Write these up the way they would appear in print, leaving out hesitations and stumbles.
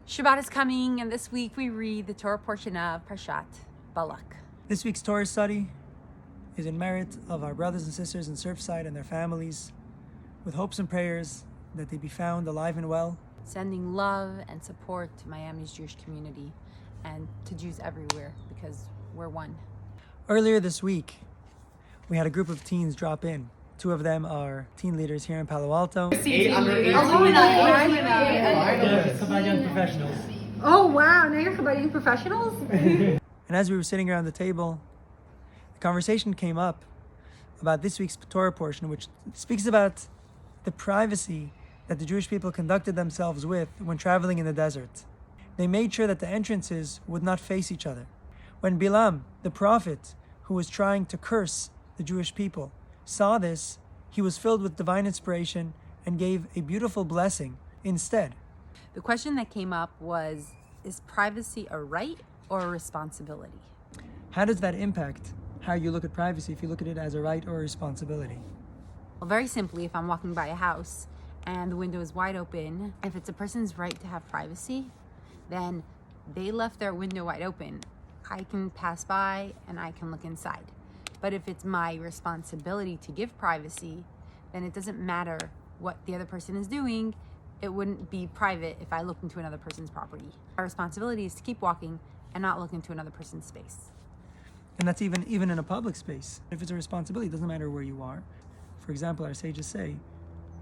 Shabbat is coming, and this week we read the Torah portion of Parshat Balak. This week's Torah study is in merit of our brothers and sisters in Surfside and their families, with hopes and prayers that they be found alive and well. Sending love and support to Miami's Jewish community and to Jews everywhere, because we're one. Earlier this week, we had a group of teens drop in. Two of them are teen leaders here in Palo Alto. 8 under 18. Chabad professionals. Oh wow, now you're Chabad professionals? And as we were sitting around the table, the conversation came up about this week's Torah portion, which speaks about the privacy that the Jewish people conducted themselves with when traveling in the desert. They made sure that the entrances would not face each other. When Bilam, the prophet, who was trying to curse the Jewish people, saw this, he was filled with divine inspiration and gave a beautiful blessing instead. The question that came up was, is privacy a right or a responsibility? How does that impact how you look at privacy if you look at it as a right or a responsibility? Well, very simply, if I'm walking by a house and the window is wide open, if it's a person's right to have privacy, then they left their window wide open. I can pass by and I can look inside. But if it's my responsibility to give privacy, then it doesn't matter what the other person is doing. It wouldn't be private if I looked into another person's property. Our responsibility is to keep walking and not look into another person's space. And that's even in a public space. If it's a responsibility, it doesn't matter where you are. For example, our sages say,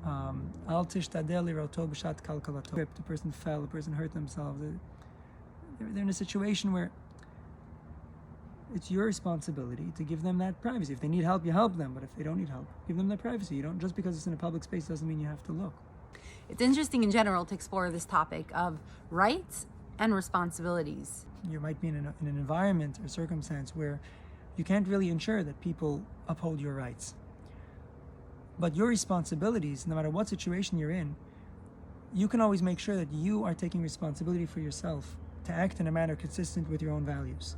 Al tishtadel lirato b'shat kalkalato. If the person fell, a person hurt themselves, they're in a situation where it's your responsibility to give them that privacy. If they need help, you help them. But if they don't need help, give them that privacy. You don't, just because it's in a public space doesn't mean you have to look. It's interesting in general to explore this topic of rights and responsibilities. You might be in an environment or circumstance where you can't really ensure that people uphold your rights. But your responsibilities, no matter what situation you're in, you can always make sure that you are taking responsibility for yourself to act in a manner consistent with your own values.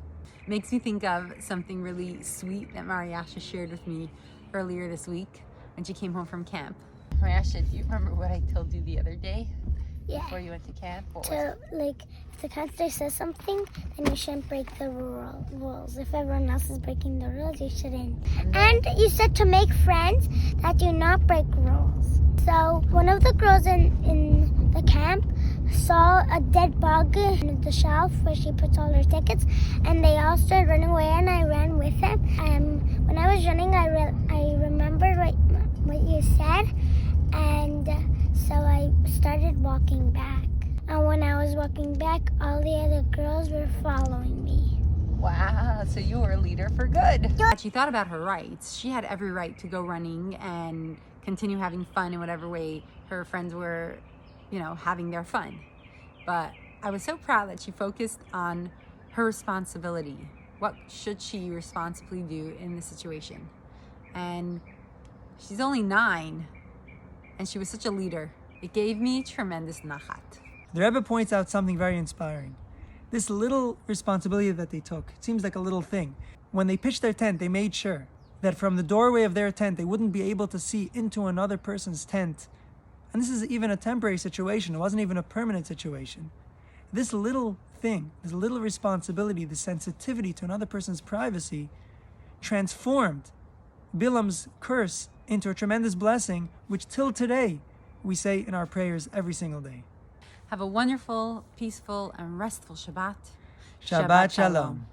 Makes me think of something really sweet that Mariasha shared with me earlier this week when she came home from camp. Mariasha, do you remember what I told you the other day? Yeah. Before you went to camp? What was So, like, if the counselor says something, then you shouldn't break the rules. If everyone else is breaking the rules, you shouldn't. And you said to make friends that do not break rules. So, one of the girls in the camp saw a dead bug in the shelf where she puts all her tickets, and they all started running away, and I ran with them. When I was running, I remembered what you said, and so I started walking back. And when I was walking back, all the other girls were following me. Wow, so you were a leader for good. She thought about her rights. She had every right to go running and continue having fun in whatever way her friends were, having their fun. But I was so proud that she focused on her responsibility. What should she responsibly do in this situation? And she's only 9, and she was such a leader. It gave me tremendous nachat. The Rebbe points out something very inspiring. This little responsibility that they took, it seems like a little thing. When they pitched their tent, they made sure that from the doorway of their tent, they wouldn't be able to see into another person's tent. And this is even a temporary situation. It wasn't even a permanent situation. This little thing, this little responsibility, the sensitivity to another person's privacy, transformed Bilam's curse into a tremendous blessing, which till today we say in our prayers every single day. Have a wonderful, peaceful, and restful Shabbat. Shabbat Shalom.